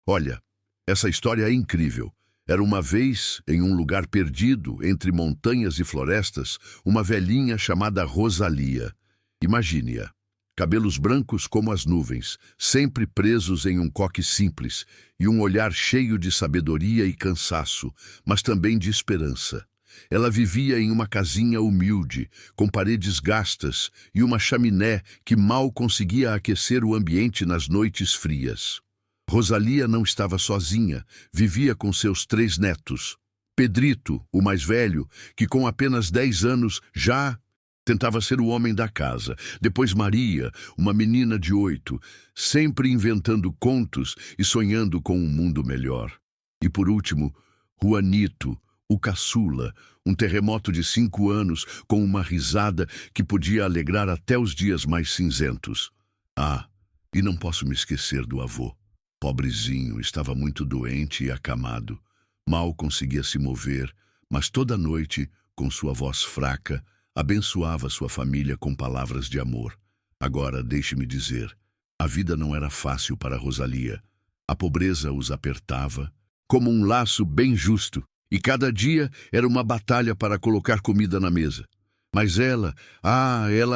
Olha, essa história é incrível. Era uma vez, em um lugar perdido, entre montanhas e florestas, uma velhinha chamada Rosalia. Imagine-a. Cabelos brancos como as nuvens, sempre presos em um coque simples, e um olhar cheio de sabedoria e cansaço, mas também de esperança. Ela vivia em uma casinha humilde, com paredes gastas e uma chaminé que mal conseguia aquecer o ambiente nas noites frias. Rosalia não estava sozinha, vivia com seus 3 netos. Pedrito, o mais velho, que com apenas 10 anos já tentava ser o homem da casa. Depois Maria, uma menina de 8, sempre inventando contos e sonhando com um mundo melhor. E por último, Juanito, o caçula, um terremoto de 5 anos com uma risada que podia alegrar até os dias mais cinzentos. Ah, e não posso me esquecer do avô. Pobrezinho, estava muito doente e acamado. Mal conseguia se mover, mas toda noite, com sua voz fraca, abençoava sua família com palavras de amor. Agora, deixe-me dizer, a vida não era fácil para Rosalia. A pobreza os apertava, como um laço bem justo, e cada dia era uma batalha para colocar comida na mesa. Mas ela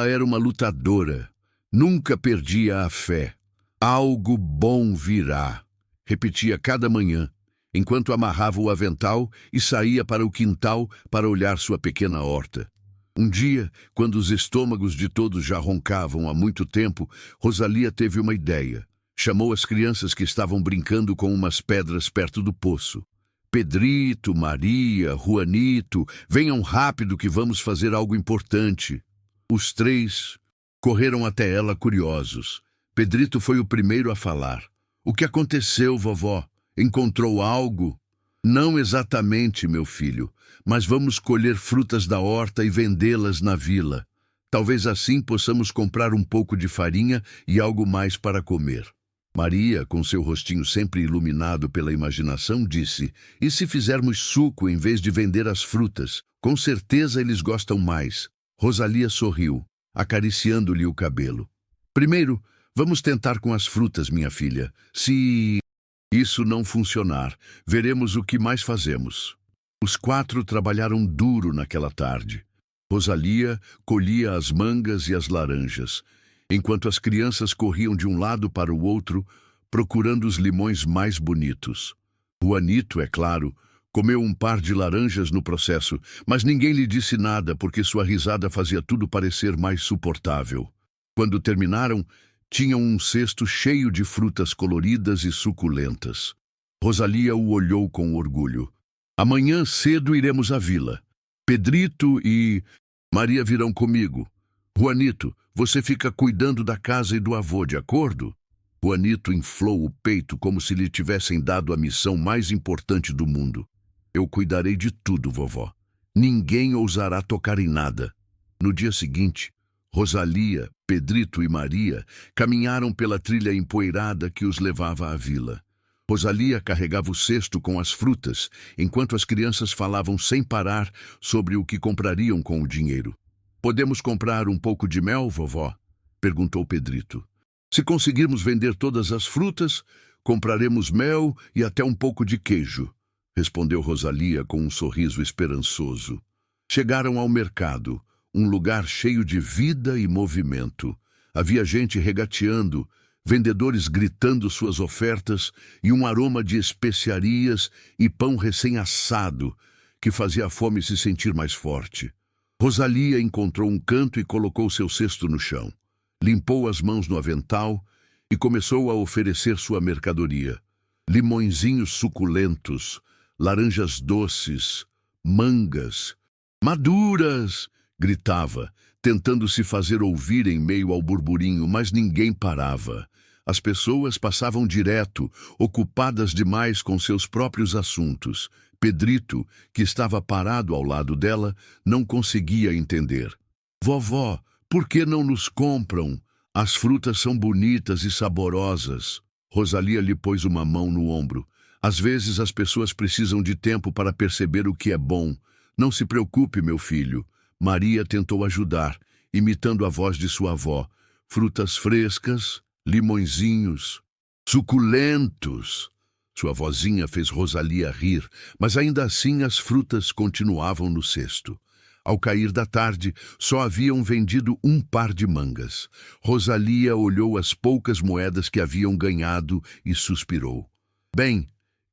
era uma lutadora. Nunca perdia a fé. Algo bom virá, repetia cada manhã, enquanto amarrava o avental e saía para o quintal para olhar sua pequena horta. Um dia, quando os estômagos de todos já roncavam há muito tempo, Rosalia teve uma ideia. Chamou as crianças que estavam brincando com umas pedras perto do poço. Pedrito, Maria, Juanito, venham rápido que vamos fazer algo importante. Os 3 correram até ela curiosos. Pedrito foi o primeiro a falar. O que aconteceu, vovó? Encontrou algo? Não exatamente, meu filho, mas vamos colher frutas da horta e vendê-las na vila. Talvez assim possamos comprar um pouco de farinha e algo mais para comer. Maria, com seu rostinho sempre iluminado pela imaginação, disse: e se fizermos suco em vez de vender as frutas? Com certeza eles gostam mais. Rosalia sorriu, acariciando-lhe o cabelo. Primeiro, vamos tentar com as frutas, minha filha. Se isso não funcionar, veremos o que mais fazemos. Os 4 trabalharam duro naquela tarde. Rosalia colhia as mangas e as laranjas, enquanto as crianças corriam de um lado para o outro, procurando os limões mais bonitos. Juanito, é claro, comeu um par de laranjas no processo, mas ninguém lhe disse nada porque sua risada fazia tudo parecer mais suportável. Quando terminaram, tinham um cesto cheio de frutas coloridas e suculentas. Rosalia o olhou com orgulho. Amanhã cedo iremos à vila. Pedrito e Maria virão comigo. Juanito, você fica cuidando da casa e do avô, de acordo? Juanito inflou o peito como se lhe tivessem dado a missão mais importante do mundo. Eu cuidarei de tudo, vovó. Ninguém ousará tocar em nada. No dia seguinte, Rosalia, Pedrito e Maria caminharam pela trilha empoeirada que os levava à vila. Rosalia carregava o cesto com as frutas, enquanto as crianças falavam sem parar sobre o que comprariam com o dinheiro. Podemos comprar um pouco de mel, vovó? Perguntou Pedrito. Se conseguirmos vender todas as frutas, compraremos mel e até um pouco de queijo, respondeu Rosalia com um sorriso esperançoso. Chegaram ao mercado, um lugar cheio de vida e movimento. Havia gente regateando, vendedores gritando suas ofertas e um aroma de especiarias e pão recém-assado que fazia a fome se sentir mais forte. Rosalia encontrou um canto e colocou seu cesto no chão. Limpou as mãos no avental e começou a oferecer sua mercadoria. Limõezinhos suculentos, laranjas doces, mangas, maduras, gritava, tentando se fazer ouvir em meio ao burburinho, mas ninguém parava. As pessoas passavam direto, ocupadas demais com seus próprios assuntos. Pedrito, que estava parado ao lado dela, não conseguia entender. Vovó, por que não nos compram? As frutas são bonitas e saborosas. Rosalia lhe pôs uma mão no ombro. Às vezes as pessoas precisam de tempo para perceber o que é bom. Não se preocupe, meu filho. Maria tentou ajudar, imitando a voz de sua avó. Frutas frescas, limõezinhos, suculentos. Sua vozinha fez Rosalia rir, mas ainda assim as frutas continuavam no cesto. Ao cair da tarde, só haviam vendido um par de mangas. Rosalia olhou as poucas moedas que haviam ganhado e suspirou. Bem,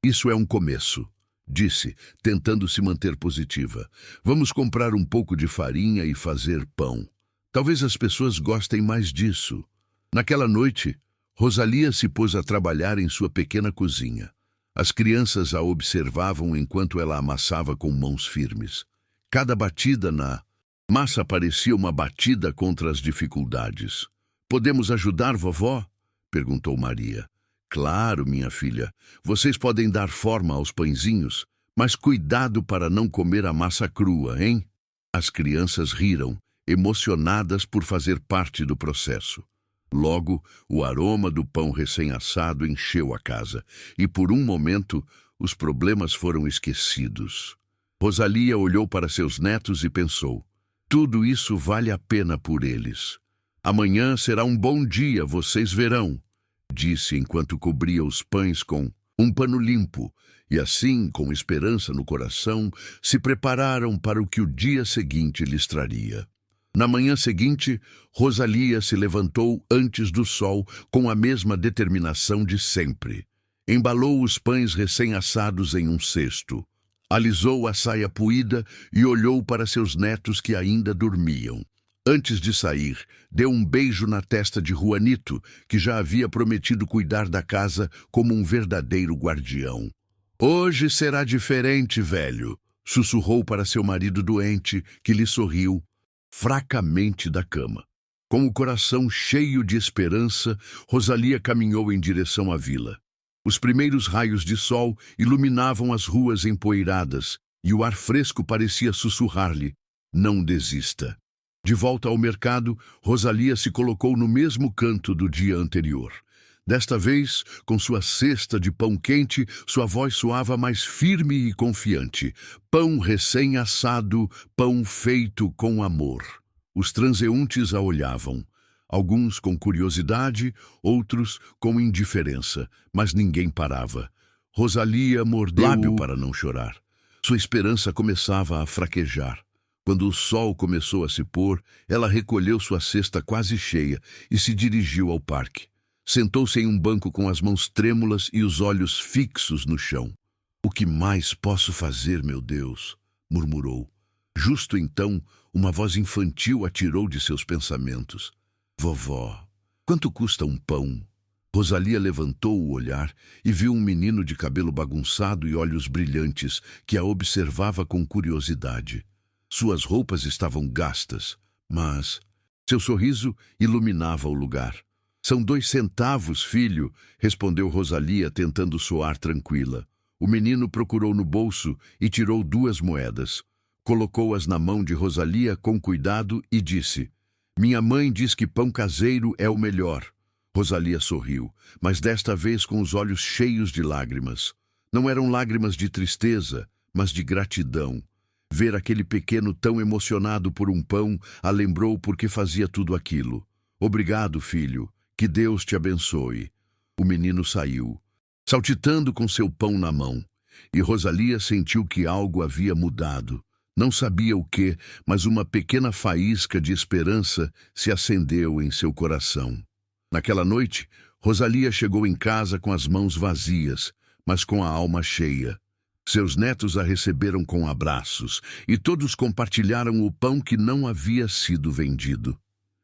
isso é um começo, disse, tentando se manter positiva. Vamos comprar um pouco de farinha e fazer pão. Talvez as pessoas gostem mais disso. Naquela noite, Rosalia se pôs a trabalhar em sua pequena cozinha. As crianças a observavam enquanto ela amassava com mãos firmes. Cada batida na massa parecia uma batida contra as dificuldades. "Podemos ajudar, vovó?" perguntou Maria. "Claro, minha filha. Vocês podem dar forma aos pãezinhos, mas cuidado para não comer a massa crua, hein?" As crianças riram, emocionadas por fazer parte do processo. Logo, o aroma do pão recém-assado encheu a casa, e por um momento os problemas foram esquecidos. Rosalia olhou para seus netos e pensou: tudo isso vale a pena por eles. "Amanhã será um bom dia, vocês verão", disse enquanto cobria os pães com um pano limpo, e assim, com esperança no coração, se prepararam para o que o dia seguinte lhes traria. Na manhã seguinte, Rosalia se levantou antes do sol com a mesma determinação de sempre. Embalou os pães recém-assados em um cesto. Alisou a saia puída e olhou para seus netos que ainda dormiam. Antes de sair, deu um beijo na testa de Juanito, que já havia prometido cuidar da casa como um verdadeiro guardião. "Hoje será diferente, velho", sussurrou para seu marido doente, que lhe sorriu fracamente da cama. Com o coração cheio de esperança, Rosalia caminhou em direção à vila. Os primeiros raios de sol iluminavam as ruas empoeiradas e o ar fresco parecia sussurrar-lhe: "Não desista". De volta ao mercado, Rosalia se colocou no mesmo canto do dia anterior. Desta vez, com sua cesta de pão quente, sua voz soava mais firme e confiante. Pão recém-assado, pão feito com amor. Os transeuntes a olhavam. Alguns com curiosidade, outros com indiferença, mas ninguém parava. Rosalia mordeu o lábio para não chorar. Sua esperança começava a fraquejar. Quando o sol começou a se pôr, ela recolheu sua cesta quase cheia e se dirigiu ao parque. Sentou-se em um banco com as mãos trêmulas e os olhos fixos no chão. "O que mais posso fazer, meu Deus?", murmurou. Justo então, uma voz infantil a tirou de seus pensamentos. "Vovó, quanto custa um pão?" Rosalia levantou o olhar e viu um menino de cabelo bagunçado e olhos brilhantes que a observava com curiosidade. Suas roupas estavam gastas, mas seu sorriso iluminava o lugar. "São 2 centavos, filho", respondeu Rosalia, tentando soar tranquila. O menino procurou no bolso e tirou 2 moedas. Colocou-as na mão de Rosalia com cuidado e disse: "Minha mãe diz que pão caseiro é o melhor." Rosalia sorriu, mas desta vez com os olhos cheios de lágrimas. Não eram lágrimas de tristeza, mas de gratidão. Ver aquele pequeno tão emocionado por um pão a lembrou por que fazia tudo aquilo. "Obrigado, filho. Que Deus te abençoe." O menino saiu, saltitando com seu pão na mão, e Rosalia sentiu que algo havia mudado. Não sabia o que, mas uma pequena faísca de esperança se acendeu em seu coração. Naquela noite, Rosalia chegou em casa com as mãos vazias, mas com a alma cheia. Seus netos a receberam com abraços, e todos compartilharam o pão que não havia sido vendido.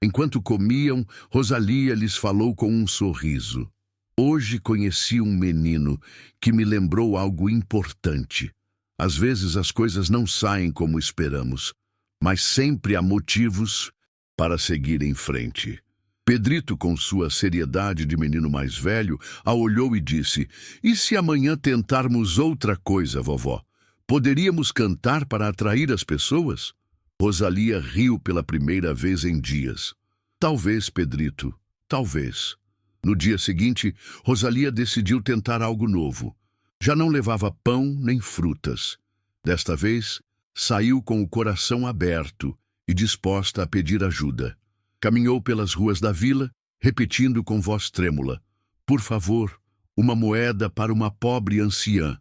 Enquanto comiam, Rosalia lhes falou com um sorriso: "Hoje conheci um menino que me lembrou algo importante. Às vezes as coisas não saem como esperamos, mas sempre há motivos para seguir em frente." Pedrito, com sua seriedade de menino mais velho, a olhou e disse: "E se amanhã tentarmos outra coisa, vovó? Poderíamos cantar para atrair as pessoas?" Rosalia riu pela primeira vez em dias. "Talvez, Pedrito, talvez." No dia seguinte, Rosalia decidiu tentar algo novo. Já não levava pão nem frutas. Desta vez, saiu com o coração aberto e disposta a pedir ajuda. Caminhou pelas ruas da vila, repetindo com voz trêmula: "Por favor, uma moeda para uma pobre anciã.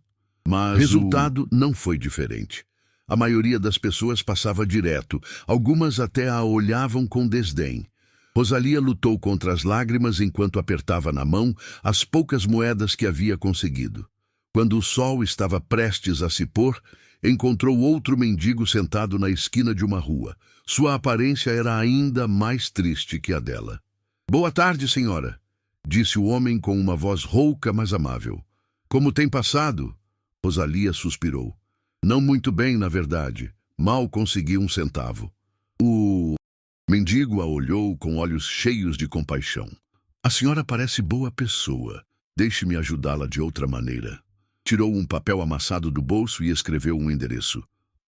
Mas resultado não foi diferente. A maioria das pessoas passava direto, algumas até a olhavam com desdém. Rosalia lutou contra as lágrimas enquanto apertava na mão as poucas moedas que havia conseguido. Quando o sol estava prestes a se pôr, encontrou outro mendigo sentado na esquina de uma rua. Sua aparência era ainda mais triste que a dela. "Boa tarde, senhora", disse o homem com uma voz rouca, mas amável. "Como tem passado?" Rosalia suspirou. "Não muito bem, na verdade. Mal consegui um centavo." O mendigo a olhou com olhos cheios de compaixão. "A senhora parece boa pessoa. Deixe-me ajudá-la de outra maneira." Tirou um papel amassado do bolso e escreveu um endereço.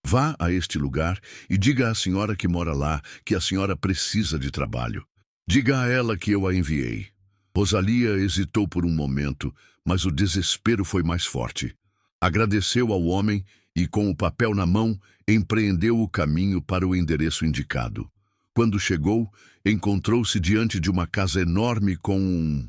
"Vá a este lugar e diga à senhora que mora lá que a senhora precisa de trabalho. Diga a ela que eu a enviei." Rosalia hesitou por um momento, mas o desespero foi mais forte. Agradeceu ao homem e, com o papel na mão, empreendeu o caminho para o endereço indicado. Quando chegou, encontrou-se diante de uma casa enorme com um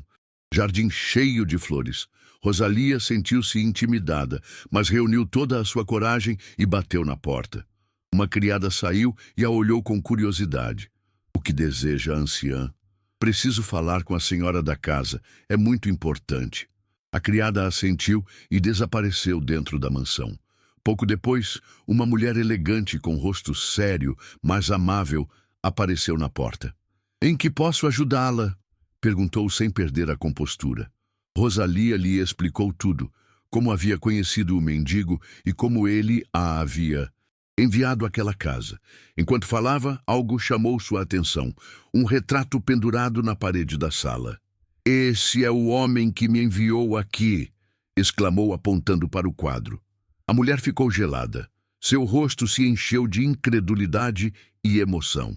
jardim cheio de flores. Rosalia sentiu-se intimidada, mas reuniu toda a sua coragem e bateu na porta. Uma criada saiu e a olhou com curiosidade. "O que deseja a anciã?" "Preciso falar com a senhora da casa. É muito importante." A criada assentiu e desapareceu dentro da mansão. Pouco depois, uma mulher elegante com rosto sério, mas amável, apareceu na porta. "Em que posso ajudá-la?" perguntou sem perder a compostura. Rosalia lhe explicou tudo, como havia conhecido o mendigo e como ele a havia enviado àquela casa. Enquanto falava, algo chamou sua atenção, um retrato pendurado na parede da sala. "Esse é o homem que me enviou aqui", exclamou apontando para o quadro. A mulher ficou gelada. Seu rosto se encheu de incredulidade e emoção.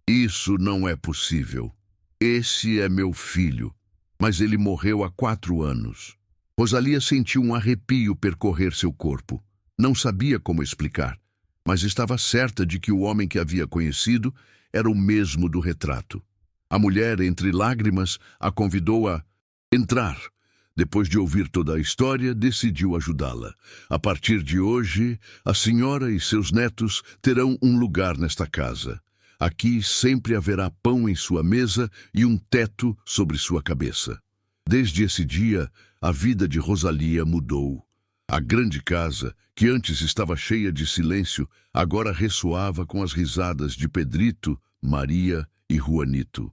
"Isso não é possível. Esse é meu filho, mas ele morreu há 4 anos." Rosalia sentiu um arrepio percorrer seu corpo. Não sabia como explicar, mas estava certa de que o homem que havia conhecido era o mesmo do retrato. A mulher, entre lágrimas, a convidou a entrar. Depois de ouvir toda a história, decidiu ajudá-la. "A partir de hoje, a senhora e seus netos terão um lugar nesta casa. Aqui sempre haverá pão em sua mesa e um teto sobre sua cabeça." Desde esse dia, a vida de Rosalia mudou. A grande casa, que antes estava cheia de silêncio, agora ressoava com as risadas de Pedrito, Maria e Juanito.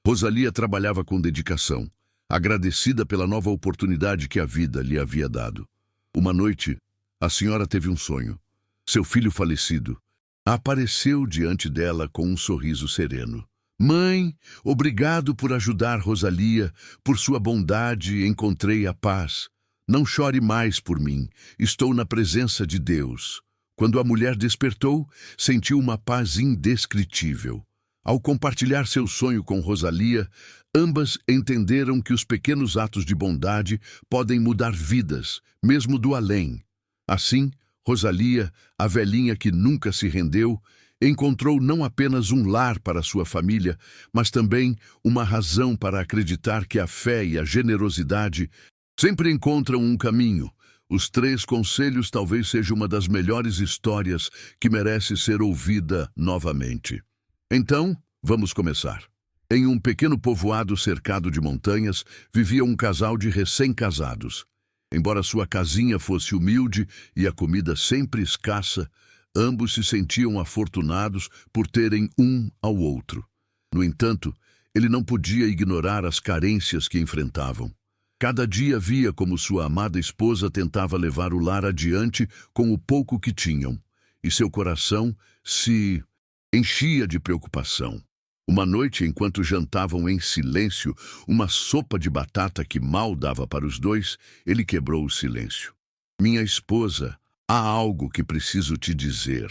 Rosalia trabalhava com dedicação, agradecida pela nova oportunidade que a vida lhe havia dado. Uma noite, a senhora teve um sonho. Seu filho falecido apareceu diante dela com um sorriso sereno. "Mãe, obrigado por ajudar Rosalia. Por sua bondade encontrei a paz. Não chore mais por mim. Estou na presença de Deus." Quando a mulher despertou, sentiu uma paz indescritível. Ao compartilhar seu sonho com Rosalia, ambas entenderam que os pequenos atos de bondade podem mudar vidas, mesmo do além. Assim, Rosalia, a velhinha que nunca se rendeu, encontrou não apenas um lar para sua família, mas também uma razão para acreditar que a fé e a generosidade sempre encontram um caminho. Os 3 conselhos talvez seja uma das melhores histórias que merece ser ouvida novamente. Então, vamos começar. Em um pequeno povoado cercado de montanhas, vivia um casal de recém-casados. Embora sua casinha fosse humilde e a comida sempre escassa, ambos se sentiam afortunados por terem um ao outro. No entanto, ele não podia ignorar as carências que enfrentavam. Cada dia via como sua amada esposa tentava levar o lar adiante com o pouco que tinham, e seu coração se enchia de preocupação. Uma noite, enquanto jantavam em silêncio uma sopa de batata que mal dava para os dois, ele quebrou o silêncio. "Minha esposa, há algo que preciso te dizer",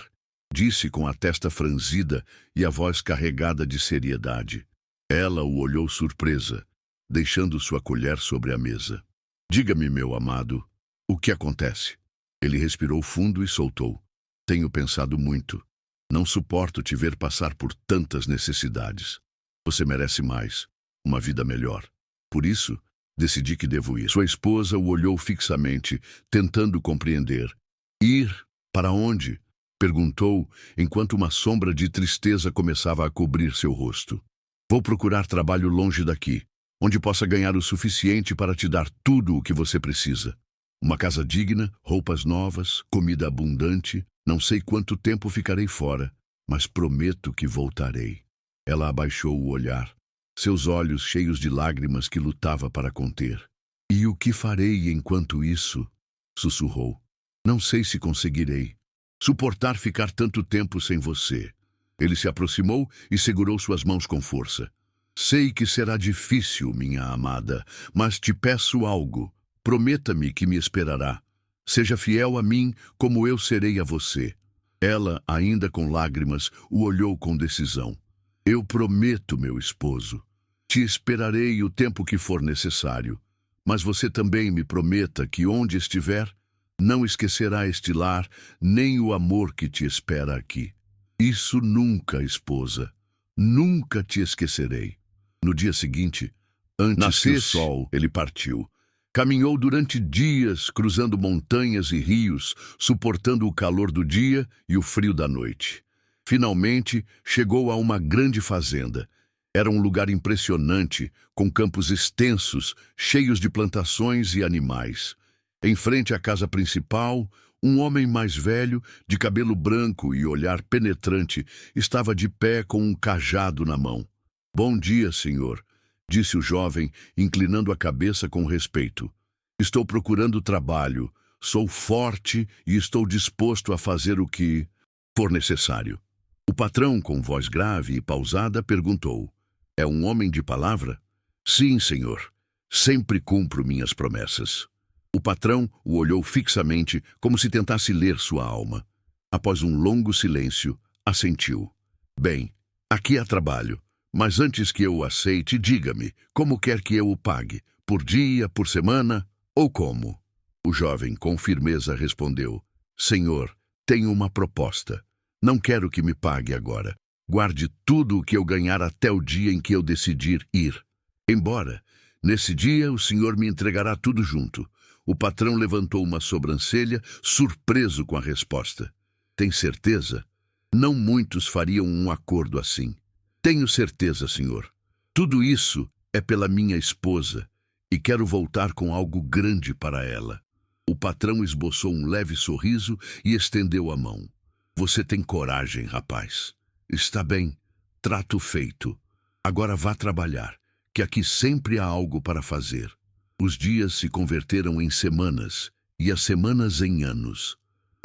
disse com a testa franzida e a voz carregada de seriedade. Ela o olhou surpresa, deixando sua colher sobre a mesa. "Diga-me, meu amado, o que acontece?" Ele respirou fundo e soltou. "Tenho pensado muito. Não suporto te ver passar por tantas necessidades. Você merece mais, uma vida melhor. Por isso, Decidi que devo ir. Sua esposa o olhou fixamente, tentando compreender. Ir? Para onde? Perguntou, enquanto uma sombra de tristeza começava a cobrir seu rosto. Vou procurar trabalho longe daqui, onde possa ganhar o suficiente para te dar tudo o que você precisa. Uma casa digna, roupas novas, comida abundante. Não sei quanto tempo ficarei fora, mas prometo que voltarei. Ela abaixou o olhar, seus olhos cheios de lágrimas que lutava para conter. E o que farei enquanto isso? Sussurrou. Não sei se conseguirei suportar ficar tanto tempo sem você. Ele se aproximou e segurou suas mãos com força. Sei que será difícil, minha amada, mas te peço algo. Prometa-me que me esperará. Seja fiel a mim como eu serei a você. Ela, ainda com lágrimas, o olhou com decisão. Eu prometo, meu esposo. Te esperarei o tempo que for necessário. Mas você também me prometa que onde estiver, não esquecerá este lar, nem o amor que te espera aqui. Isso nunca, esposa. Nunca te esquecerei. No dia seguinte, antes que o sol, ele partiu. Caminhou durante dias, cruzando montanhas e rios, suportando o calor do dia e o frio da noite. Finalmente, chegou a uma grande fazenda. Era um lugar impressionante, com campos extensos, cheios de plantações e animais. Em frente à casa principal, um homem mais velho, de cabelo branco e olhar penetrante, estava de pé com um cajado na mão. Bom dia, senhor, disse o jovem, inclinando a cabeça com respeito. Estou procurando trabalho, sou forte e estou disposto a fazer o que for necessário. O patrão, com voz grave e pausada, perguntou: é um homem de palavra? Sim, senhor. Sempre cumpro minhas promessas. O patrão o olhou fixamente, como se tentasse ler sua alma. Após um longo silêncio, assentiu. Bem, aqui há trabalho. Mas antes que eu o aceite, diga-me, como quer que eu o pague? Por dia, por semana ou como? O jovem, com firmeza, respondeu: Senhor, tenho uma proposta. Não quero que me pague agora. Guarde tudo o que eu ganhar até o dia em que eu decidir ir. Embora, nesse dia, o senhor me entregará tudo junto. O patrão levantou uma sobrancelha, surpreso com a resposta. Tem certeza? Não muitos fariam um acordo assim. Tenho certeza, senhor. Tudo isso é pela minha esposa e quero voltar com algo grande para ela. O patrão esboçou um leve sorriso e estendeu a mão. Você tem coragem, rapaz. Está bem. Trato feito. Agora vá trabalhar, que aqui sempre há algo para fazer. Os dias se converteram em semanas e as semanas em anos.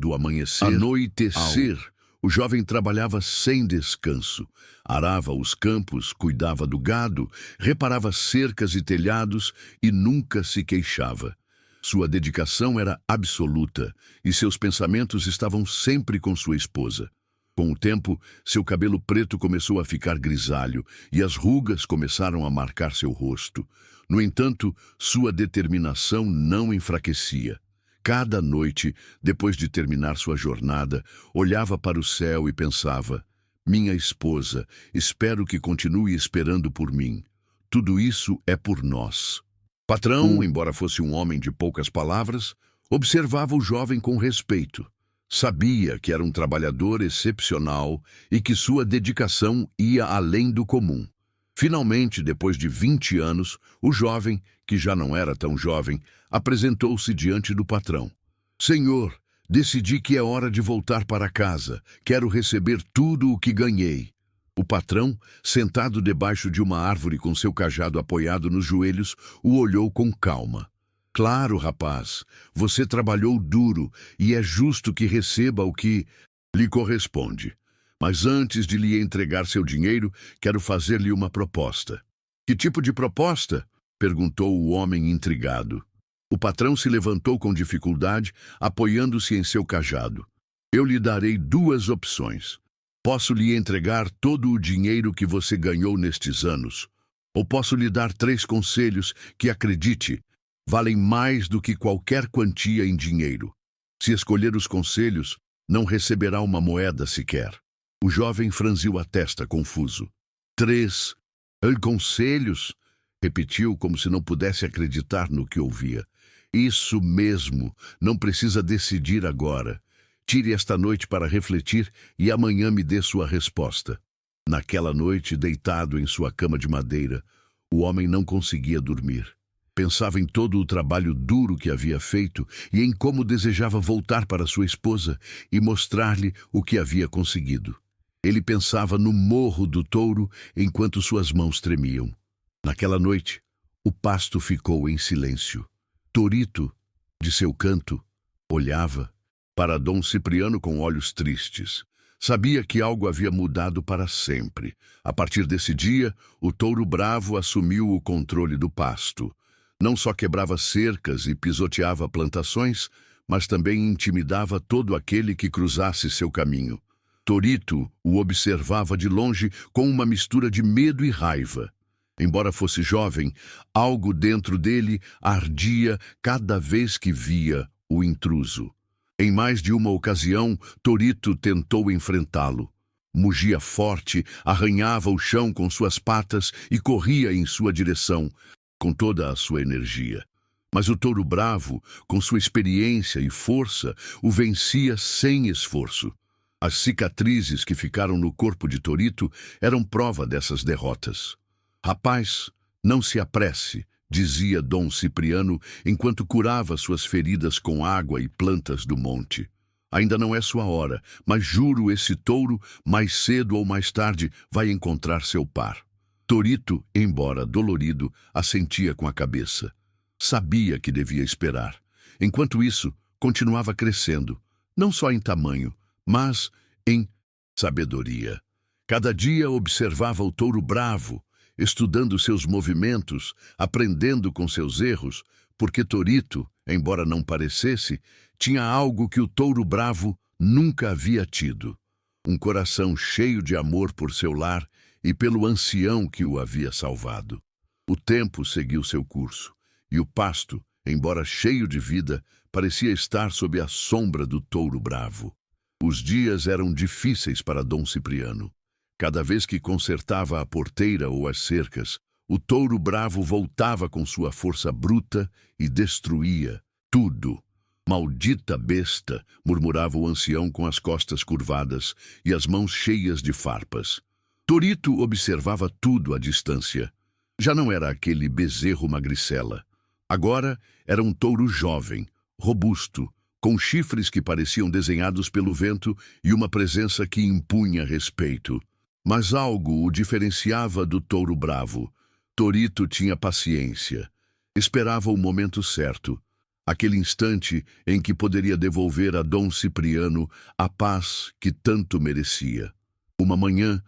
Do amanhecer ao anoitecer, o jovem trabalhava sem descanso. Arava os campos, cuidava do gado, reparava cercas e telhados e nunca se queixava. Sua dedicação era absoluta e seus pensamentos estavam sempre com sua esposa. Com o tempo, seu cabelo preto começou a ficar grisalho e as rugas começaram a marcar seu rosto. No entanto, sua determinação não enfraquecia. Cada noite, depois de terminar sua jornada, olhava para o céu e pensava: minha esposa, espero que continue esperando por mim. Tudo isso é por nós. Patrão, embora fosse um homem de poucas palavras, observava o jovem com respeito. Sabia que era um trabalhador excepcional e que sua dedicação ia além do comum. Finalmente, depois de 20 anos, o jovem, que já não era tão jovem, apresentou-se diante do patrão. Senhor, decidi que é hora de voltar para casa. Quero receber tudo o que ganhei. O patrão, sentado debaixo de uma árvore com seu cajado apoiado nos joelhos, o olhou com calma. Claro, rapaz, você trabalhou duro e é justo que receba o que lhe corresponde. Mas antes de lhe entregar seu dinheiro, quero fazer-lhe uma proposta. Que tipo de proposta? Perguntou o homem intrigado. O patrão se levantou com dificuldade, apoiando-se em seu cajado. Eu lhe darei 2 opções. Posso lhe entregar todo o dinheiro que você ganhou nestes anos, ou posso lhe dar 3 conselhos que, acredite, valem mais do que qualquer quantia em dinheiro. Se escolher os conselhos, não receberá uma moeda sequer. O jovem franziu a testa, confuso. 3 conselhos? Repetiu como se não pudesse acreditar no que ouvia. Isso mesmo, não precisa decidir agora. Tire esta noite para refletir e amanhã me dê sua resposta. Naquela noite, deitado em sua cama de madeira, o homem não conseguia dormir. Pensava em todo o trabalho duro que havia feito e em como desejava voltar para sua esposa e mostrar-lhe o que havia conseguido. Ele pensava no morro do touro enquanto suas mãos tremiam. Naquela noite, o pasto ficou em silêncio. Torito, de seu canto, olhava para Dom Cipriano com olhos tristes. Sabia que algo havia mudado para sempre. A partir desse dia, o touro bravo assumiu o controle do pasto. Não só quebrava cercas e pisoteava plantações, mas também intimidava todo aquele que cruzasse seu caminho. Torito o observava de longe com uma mistura de medo e raiva. Embora fosse jovem, algo dentro dele ardia cada vez que via o intruso. Em mais de uma ocasião, Torito tentou enfrentá-lo. Mugia forte, arranhava o chão com suas patas e corria em sua direção, com toda a sua energia. Mas o touro bravo, com sua experiência e força, o vencia sem esforço. As cicatrizes que ficaram no corpo de Torito eram prova dessas derrotas. Rapaz, não se apresse, dizia Dom Cipriano enquanto curava suas feridas com água e plantas do monte. Ainda não é sua hora, mas juro esse touro, mais cedo ou mais tarde, vai encontrar seu par. Torito, embora dolorido, assentia com a cabeça. Sabia que devia esperar. Enquanto isso, continuava crescendo, não só em tamanho, mas em sabedoria. Cada dia observava o touro bravo, estudando seus movimentos, aprendendo com seus erros, porque Torito, embora não parecesse, tinha algo que o touro bravo nunca havia tido. Um coração cheio de amor por seu lar e pelo ancião que o havia salvado. O tempo seguiu seu curso, e o pasto, embora cheio de vida, parecia estar sob a sombra do touro bravo. Os dias eram difíceis para Dom Cipriano. Cada vez que consertava a porteira ou as cercas, o touro bravo voltava com sua força bruta e destruía tudo. Maldita besta, murmurava o ancião com as costas curvadas e as mãos cheias de farpas. Torito observava tudo à distância. Já não era aquele bezerro magricela. Agora era um touro jovem, robusto, com chifres que pareciam desenhados pelo vento e uma presença que impunha respeito. Mas algo o diferenciava do touro bravo. Torito tinha paciência. Esperava o momento certo, aquele instante em que poderia devolver a Dom Cipriano a paz que tanto merecia. Uma manhã,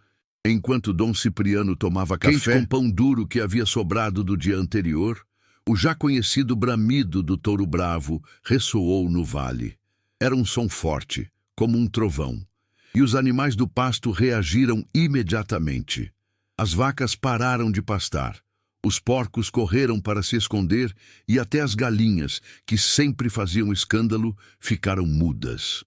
enquanto Dom Cipriano tomava café com pão duro que havia sobrado do dia anterior, o já conhecido bramido do touro bravo ressoou no vale. Era um som forte, como um trovão. E os animais do pasto reagiram imediatamente. As vacas pararam de pastar, os porcos correram para se esconder e até as galinhas, que sempre faziam escândalo, ficaram mudas.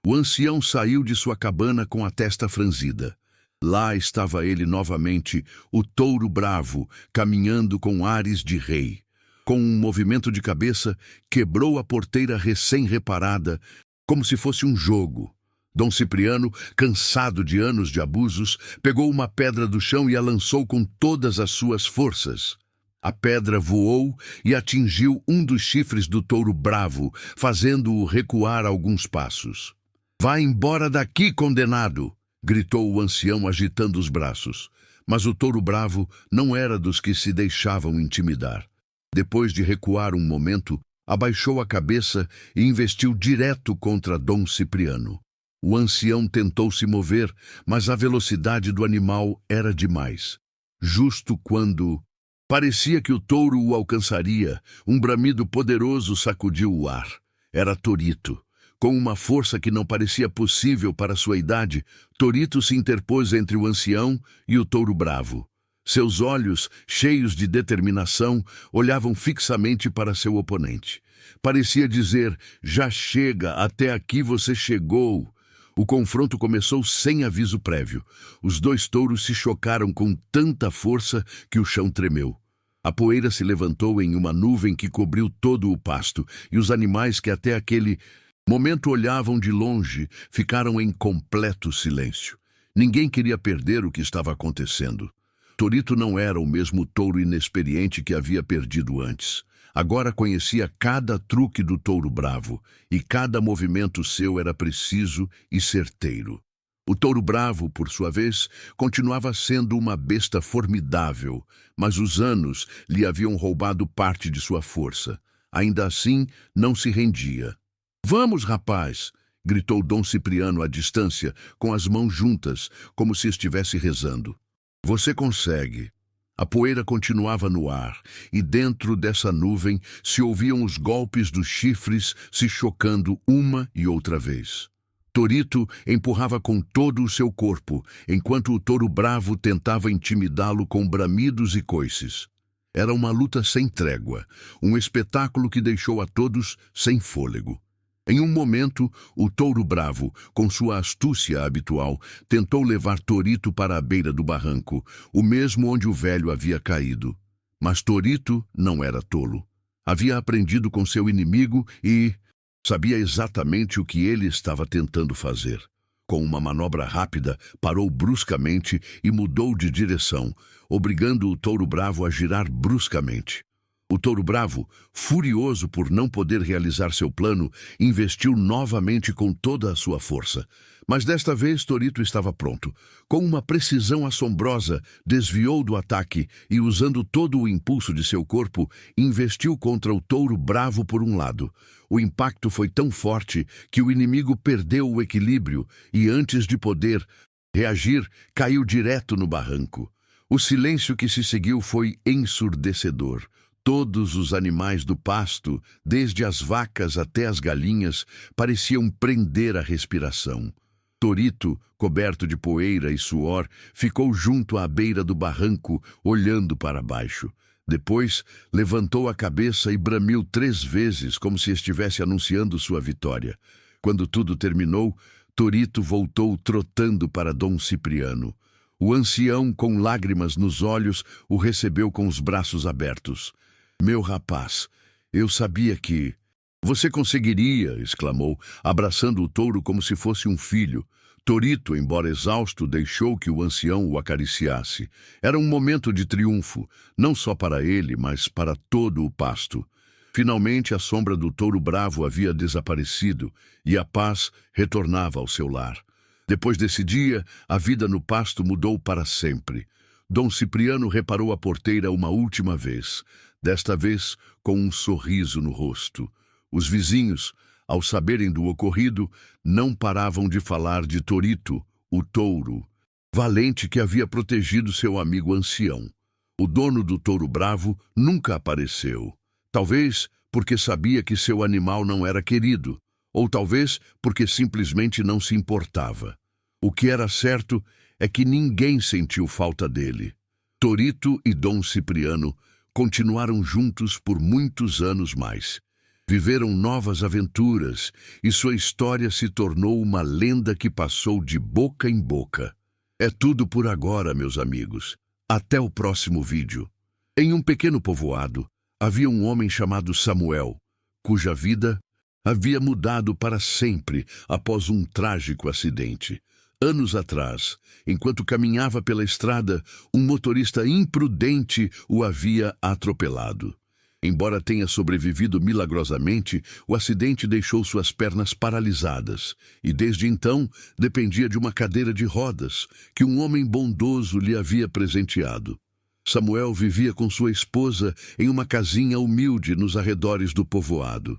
O ancião saiu de sua cabana com a testa franzida. Lá estava ele novamente, o touro bravo, caminhando com ares de rei. Com um movimento de cabeça, quebrou a porteira recém-reparada, como se fosse um jogo. Dom Cipriano, cansado de anos de abusos, pegou uma pedra do chão e a lançou com todas as suas forças. A pedra voou e atingiu um dos chifres do touro bravo, fazendo-o recuar alguns passos. "Vá embora daqui, condenado!" gritou o ancião agitando os braços. Mas o touro bravo não era dos que se deixavam intimidar. Depois de recuar um momento, abaixou a cabeça e investiu direto contra Dom Cipriano. O ancião tentou se mover, mas a velocidade do animal era demais. Justo quando parecia que o touro o alcançaria, um bramido poderoso sacudiu o ar. Era Torito. Com uma força que não parecia possível para sua idade, Torito se interpôs entre o ancião e o touro bravo. Seus olhos, cheios de determinação, olhavam fixamente para seu oponente. Parecia dizer: "Já chega, até aqui você chegou." O confronto começou sem aviso prévio. Os dois touros se chocaram com tanta força que o chão tremeu. A poeira se levantou em uma nuvem que cobriu todo o pasto, e os animais que até aquele momento olhavam de longe ficaram em completo silêncio. Ninguém queria perder o que estava acontecendo. Torito não era o mesmo touro inexperiente que havia perdido antes. Agora conhecia cada truque do touro bravo, e cada movimento seu era preciso e certeiro. O touro bravo, por sua vez, continuava sendo uma besta formidável, mas os anos lhe haviam roubado parte de sua força. Ainda assim, não se rendia. "Vamos, rapaz!" gritou Dom Cipriano à distância, com as mãos juntas, como se estivesse rezando. "Você consegue." A poeira continuava no ar, e dentro dessa nuvem se ouviam os golpes dos chifres se chocando uma e outra vez. Torito empurrava com todo o seu corpo, enquanto o touro bravo tentava intimidá-lo com bramidos e coices. Era uma luta sem trégua, um espetáculo que deixou a todos sem fôlego. Em um momento, o touro bravo, com sua astúcia habitual, tentou levar Torito para a beira do barranco, o mesmo onde o velho havia caído. Mas Torito não era tolo. Havia aprendido com seu inimigo e sabia exatamente o que ele estava tentando fazer. Com uma manobra rápida, parou bruscamente e mudou de direção, obrigando o touro bravo a girar bruscamente. O touro bravo, furioso por não poder realizar seu plano, investiu novamente com toda a sua força. Mas desta vez Torito estava pronto. Com uma precisão assombrosa, desviou do ataque e, usando todo o impulso de seu corpo, investiu contra o touro bravo por um lado. O impacto foi tão forte que o inimigo perdeu o equilíbrio e, antes de poder reagir, caiu direto no barranco. O silêncio que se seguiu foi ensurdecedor. Todos os animais do pasto, desde as vacas até as galinhas, pareciam prender a respiração. Torito, coberto de poeira e suor, ficou junto à beira do barranco, olhando para baixo. Depois, levantou a cabeça e bramiu 3 vezes, como se estivesse anunciando sua vitória. Quando tudo terminou, Torito voltou trotando para Dom Cipriano. O ancião, com lágrimas nos olhos, o recebeu com os braços abertos. "Meu rapaz, eu sabia que..." "Você conseguiria!" exclamou, abraçando o touro como se fosse um filho. Torito, embora exausto, deixou que o ancião o acariciasse. Era um momento de triunfo, não só para ele, mas para todo o pasto. Finalmente, a sombra do touro bravo havia desaparecido e a paz retornava ao seu lar. Depois desse dia, a vida no pasto mudou para sempre. Dom Cipriano reparou a porteira uma última vez, desta vez com um sorriso no rosto. Os vizinhos, ao saberem do ocorrido, não paravam de falar de Torito, o touro, valente que havia protegido seu amigo ancião. O dono do touro bravo nunca apareceu. Talvez porque sabia que seu animal não era querido, ou talvez porque simplesmente não se importava. O que era certo é que ninguém sentiu falta dele. Torito e Dom Cipriano continuaram juntos por muitos anos mais. Viveram novas aventuras e sua história se tornou uma lenda que passou de boca em boca. É tudo por agora, meus amigos. Até o próximo vídeo. Em um pequeno povoado, havia um homem chamado Samuel, cuja vida havia mudado para sempre após um trágico acidente. Anos atrás, enquanto caminhava pela estrada, um motorista imprudente o havia atropelado. Embora tenha sobrevivido milagrosamente, o acidente deixou suas pernas paralisadas e, desde então, dependia de uma cadeira de rodas que um homem bondoso lhe havia presenteado. Samuel vivia com sua esposa em uma casinha humilde nos arredores do povoado.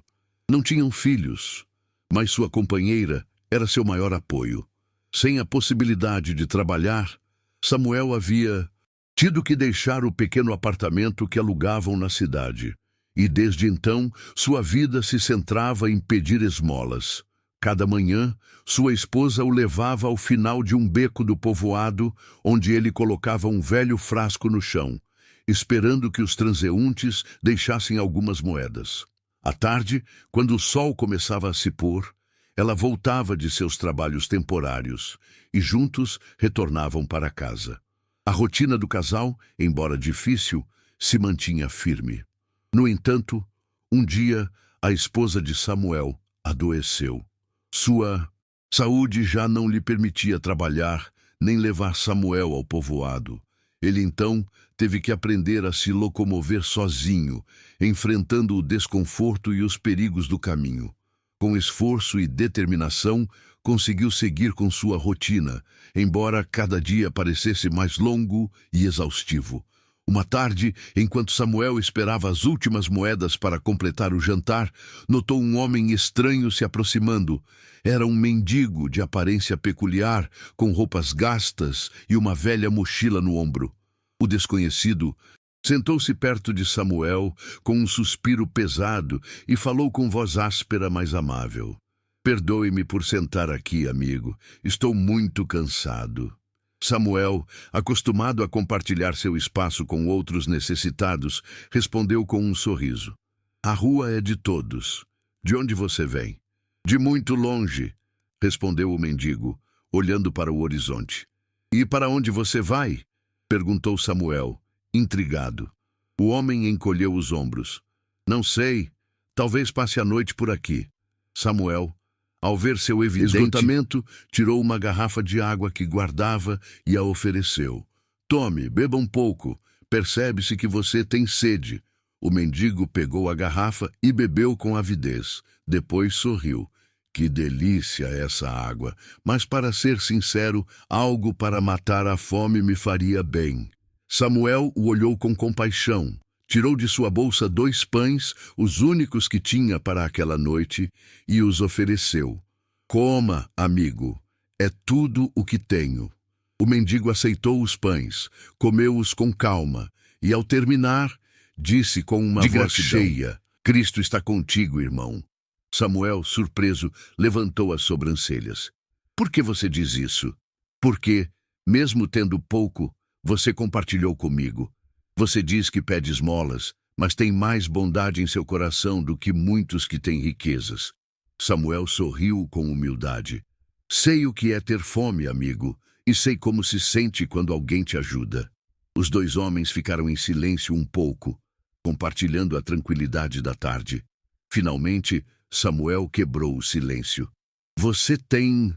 Não tinham filhos, mas sua companheira era seu maior apoio. Sem a possibilidade de trabalhar, Samuel havia tido que deixar o pequeno apartamento que alugavam na cidade. E desde então, sua vida se centrava em pedir esmolas. Cada manhã, sua esposa o levava ao final de um beco do povoado, onde ele colocava um velho frasco no chão, esperando que os transeuntes deixassem algumas moedas. À tarde, quando o sol começava a se pôr, ela voltava de seus trabalhos temporários e juntos retornavam para casa. A rotina do casal, embora difícil, se mantinha firme. No entanto, um dia, a esposa de Samuel adoeceu. Sua saúde já não lhe permitia trabalhar nem levar Samuel ao povoado. Ele então teve que aprender a se locomover sozinho, enfrentando o desconforto e os perigos do caminho. Com esforço e determinação, conseguiu seguir com sua rotina, embora cada dia parecesse mais longo e exaustivo. Uma tarde, enquanto Samuel esperava as últimas moedas para completar o jantar, notou um homem estranho se aproximando. Era um mendigo de aparência peculiar, com roupas gastas e uma velha mochila no ombro. O desconhecido sentou-se perto de Samuel com um suspiro pesado e falou com voz áspera, mas amável. Perdoe-me por sentar aqui, amigo. Estou muito cansado. Samuel, acostumado a compartilhar seu espaço com outros necessitados, respondeu com um sorriso. A rua é de todos. De onde você vem? De muito longe, respondeu o mendigo, olhando para o horizonte. E para onde você vai? Perguntou Samuel, intrigado. O homem encolheu os ombros. Não sei. Talvez passe a noite por aqui. Samuel, ao ver seu evidente esgotamento, tirou uma garrafa de água que guardava e a ofereceu. Tome, beba um pouco. Percebe-se que você tem sede. O mendigo pegou a garrafa e bebeu com avidez. Depois sorriu. Que delícia essa água! Mas, para ser sincero, algo para matar a fome me faria bem. Samuel o olhou com compaixão. Tirou de sua bolsa 2 pães, os únicos que tinha para aquela noite, e os ofereceu. Coma, amigo. É tudo o que tenho. O mendigo aceitou os pães, comeu-os com calma, e ao terminar, disse com uma voz cheia, Cristo está contigo, irmão. Samuel, surpreso, levantou as sobrancelhas. Por que você diz isso? Porque, mesmo tendo pouco, você compartilhou comigo. Você diz que pede esmolas, mas tem mais bondade em seu coração do que muitos que têm riquezas. Samuel sorriu com humildade. Sei o que é ter fome, amigo, e sei como se sente quando alguém te ajuda. Os 2 homens ficaram em silêncio um pouco, compartilhando a tranquilidade da tarde. Finalmente, Samuel quebrou o silêncio. Você tem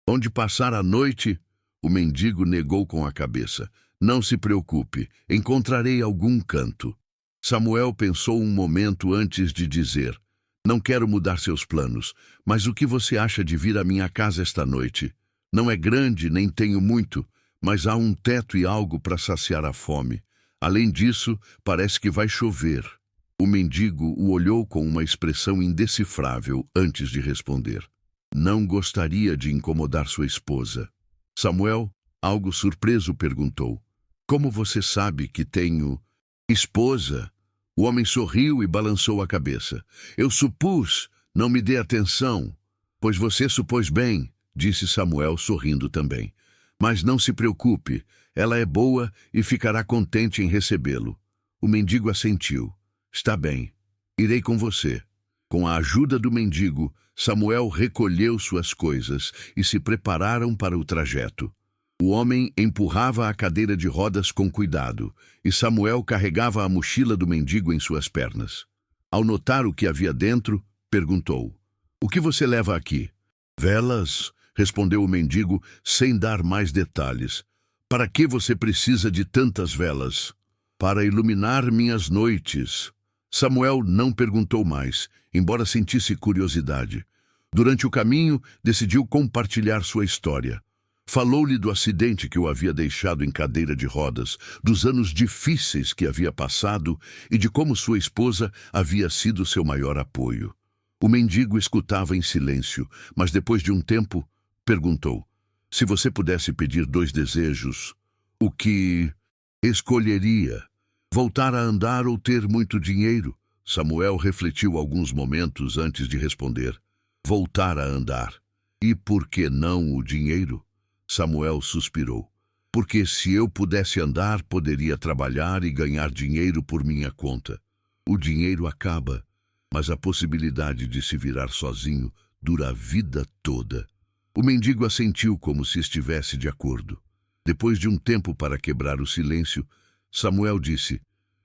onde passar a noite? O mendigo negou com a cabeça. Não se preocupe, encontrarei algum canto. Samuel pensou um momento antes de dizer, não quero mudar seus planos, mas o que você acha de vir à minha casa esta noite? Não é grande, nem tenho muito, mas há um teto e algo para saciar a fome. Além disso, parece que vai chover. O mendigo o olhou com uma expressão indecifrável antes de responder. Não gostaria de incomodar sua esposa. Samuel, algo surpreso, perguntou. Como você sabe que tenho esposa? O homem sorriu e balançou a cabeça. Eu supus, não me dê atenção. Pois você supôs bem, disse Samuel, sorrindo também. Mas não se preocupe, ela é boa e ficará contente em recebê-lo. O mendigo assentiu. Está bem, irei com você. Com a ajuda do mendigo, Samuel recolheu suas coisas e se prepararam para o trajeto. O homem empurrava a cadeira de rodas com cuidado, e Samuel carregava a mochila do mendigo em suas pernas. Ao notar o que havia dentro, perguntou, o que você leva aqui? Velas, respondeu o mendigo, sem dar mais detalhes. Para que você precisa de tantas velas? Para iluminar minhas noites. Samuel não perguntou mais, embora sentisse curiosidade. Durante o caminho, decidiu compartilhar sua história. Falou-lhe do acidente que o havia deixado em cadeira de rodas, dos anos difíceis que havia passado e de como sua esposa havia sido seu maior apoio. O mendigo escutava em silêncio, mas depois de um tempo, perguntou, se você pudesse pedir 2 desejos, o que escolheria? Voltar a andar ou ter muito dinheiro? Samuel refletiu alguns momentos antes de responder. Voltar a andar. E por que não o dinheiro? Samuel suspirou. Porque se eu pudesse andar, poderia trabalhar e ganhar dinheiro por minha conta. O dinheiro acaba, mas a possibilidade de se virar sozinho dura a vida toda. O mendigo assentiu como se estivesse de acordo. Depois de um tempo para quebrar o silêncio, Samuel disse,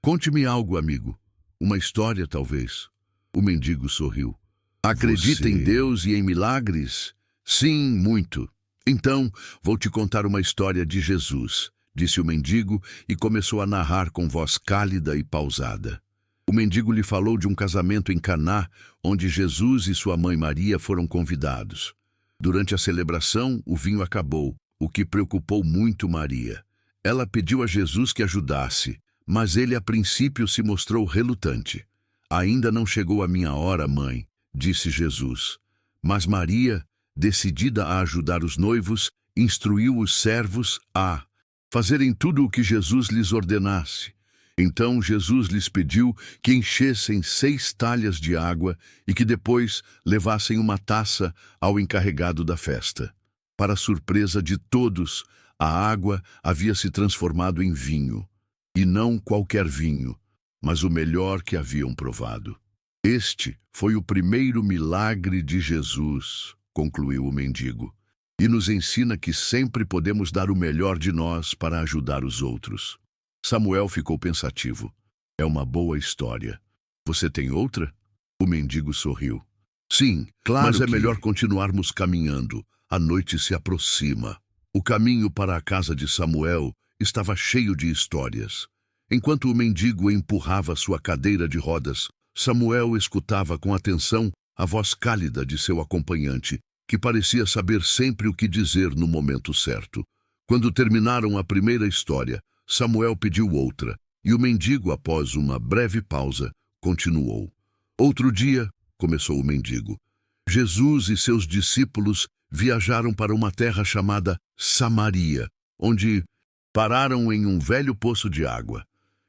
Conte-me algo, amigo. Uma história, talvez. O mendigo sorriu. Acredita em Deus e em milagres? Sim, muito. Então, vou te contar uma história de Jesus, disse o mendigo e começou a narrar com voz cálida e pausada. O mendigo lhe falou de um casamento em Caná, onde Jesus e sua mãe Maria foram convidados. Durante a celebração, o vinho acabou, o que preocupou muito Maria. Ela pediu a Jesus que ajudasse, mas ele a princípio se mostrou relutante. Ainda não chegou a minha hora, mãe, disse Jesus. Mas Maria, decidida a ajudar os noivos, instruiu os servos a fazerem tudo o que Jesus lhes ordenasse. Então Jesus lhes pediu que enchessem 6 talhas de água e que depois levassem uma taça ao encarregado da festa. Para surpresa de todos, a água havia se transformado em vinho. E não qualquer vinho, mas o melhor que haviam provado. Este foi o primeiro milagre de Jesus, concluiu o mendigo, e nos ensina que sempre podemos dar o melhor de nós para ajudar os outros. Samuel ficou pensativo. É uma boa história. Você tem outra? O mendigo sorriu. Sim, claro, mas é melhor continuarmos caminhando. A noite se aproxima. O caminho para a casa de Samuel estava cheio de histórias. Enquanto o mendigo empurrava sua cadeira de rodas, Samuel escutava com atenção a voz cálida de seu acompanhante, que parecia saber sempre o que dizer no momento certo. Quando terminaram a primeira história, Samuel pediu outra, e o mendigo, após uma breve pausa, continuou. Outro dia, começou o mendigo, Jesus e seus discípulos viajaram para uma terra chamada Samaria, onde pararam em um velho poço de água.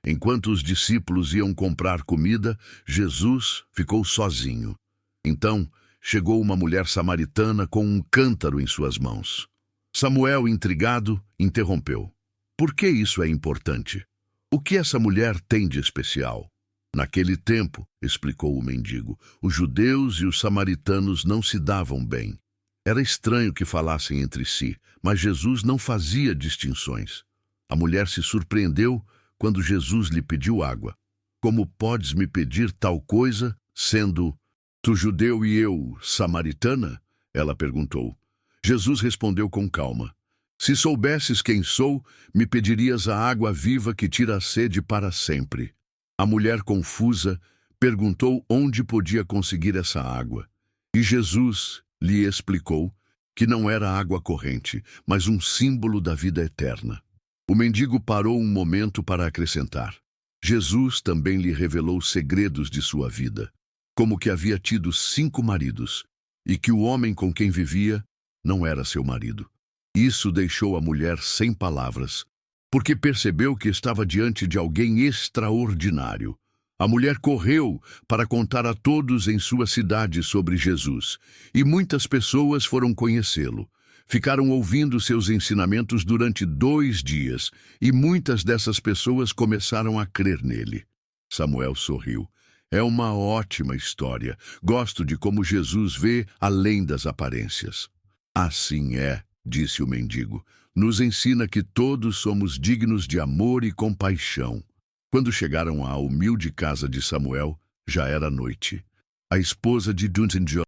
Enquanto os discípulos iam comprar comida, Jesus ficou sozinho. Então, chegou uma mulher samaritana com um cântaro em suas mãos. Samuel, intrigado, interrompeu. Por que isso é importante? O que essa mulher tem de especial? Naquele tempo, explicou o mendigo, os judeus e os samaritanos não se davam bem. Era estranho que falassem entre si, mas Jesus não fazia distinções. A mulher se surpreendeu quando Jesus lhe pediu água. Como podes me pedir tal coisa, sendo tu judeu e eu samaritana? Ela perguntou. Jesus respondeu com calma. Se soubesses quem sou, me pedirias a água viva que tira a sede para sempre. A mulher, confusa, perguntou onde podia conseguir essa água. E Jesus lhe explicou que não era água corrente, mas um símbolo da vida eterna. O mendigo parou um momento para acrescentar. Jesus também lhe revelou segredos de sua vida, como que havia tido 5 maridos, e que o homem com quem vivia não era seu marido. Isso deixou a mulher sem palavras, porque percebeu que estava diante de alguém extraordinário. A mulher correu para contar a todos em sua cidade sobre Jesus, e muitas pessoas foram conhecê-lo. Ficaram ouvindo seus ensinamentos durante 2 dias, e muitas dessas pessoas começaram a crer nele. Samuel sorriu. É uma ótima história. Gosto de como Jesus vê além das aparências. Assim é, disse o mendigo. Nos ensina que todos somos dignos de amor e compaixão. Quando chegaram à humilde casa de Samuel, já era noite. A esposa de Duncan John.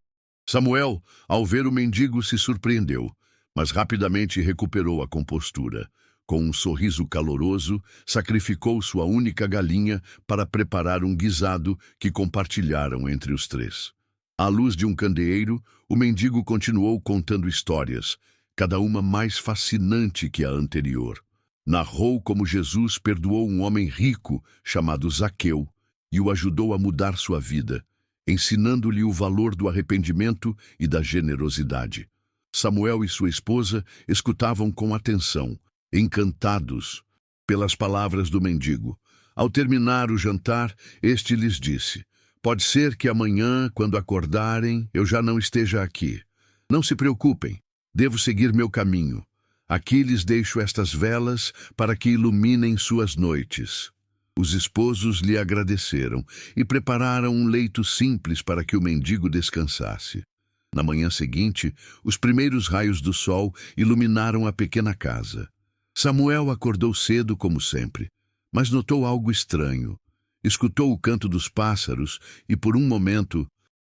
Samuel, ao ver o mendigo, se surpreendeu, mas rapidamente recuperou a compostura. Com um sorriso caloroso, sacrificou sua única galinha para preparar um guisado que compartilharam entre os 3. À luz de um candeeiro, o mendigo continuou contando histórias, cada uma mais fascinante que a anterior. Narrou como Jesus perdoou um homem rico chamado Zaqueu e o ajudou a mudar sua vida, ensinando-lhe o valor do arrependimento e da generosidade. Samuel e sua esposa escutavam com atenção, encantados pelas palavras do mendigo. Ao terminar o jantar, este lhes disse: pode ser que amanhã, quando acordarem, eu já não esteja aqui. Não se preocupem, devo seguir meu caminho. Aqui lhes deixo estas velas para que iluminem suas noites. Os esposos lhe agradeceram e prepararam um leito simples para que o mendigo descansasse. Na manhã seguinte, os primeiros raios do sol iluminaram a pequena casa. Samuel acordou cedo, como sempre, mas notou algo estranho. Escutou o canto dos pássaros e, por um momento,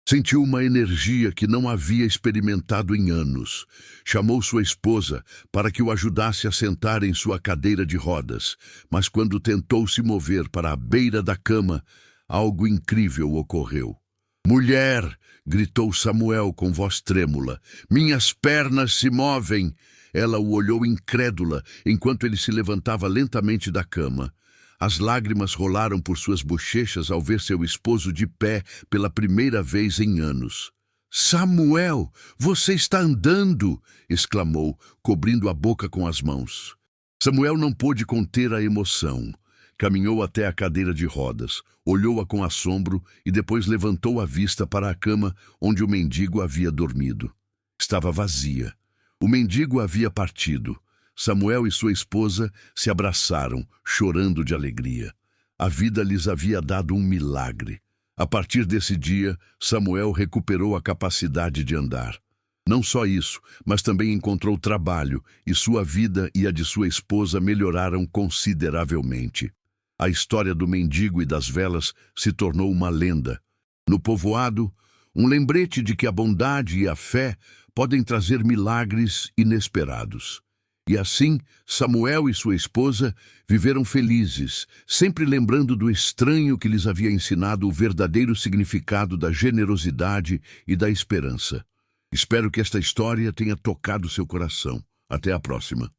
sentiu uma energia que não havia experimentado em anos. Chamou sua esposa para que o ajudasse a sentar em sua cadeira de rodas, mas quando tentou se mover para a beira da cama, algo incrível ocorreu. "Mulher!" gritou Samuel com voz trêmula. "Minhas pernas se movem!" Ela o olhou incrédula enquanto ele se levantava lentamente da cama. As lágrimas rolaram por suas bochechas ao ver seu esposo de pé pela primeira vez em anos. "Samuel, você está andando!" exclamou, cobrindo a boca com as mãos. Samuel não pôde conter a emoção. Caminhou até a cadeira de rodas, olhou-a com assombro e depois levantou a vista para a cama onde o mendigo havia dormido. Estava vazia. O mendigo havia partido. Samuel e sua esposa se abraçaram, chorando de alegria. A vida lhes havia dado um milagre. A partir desse dia, Samuel recuperou a capacidade de andar. Não só isso, mas também encontrou trabalho e sua vida e a de sua esposa melhoraram consideravelmente. A história do mendigo e das velas se tornou uma lenda. No povoado, um lembrete de que a bondade e a fé podem trazer milagres inesperados. E assim, Samuel e sua esposa viveram felizes, sempre lembrando do estranho que lhes havia ensinado o verdadeiro significado da generosidade e da esperança. Espero que esta história tenha tocado seu coração. Até a próxima.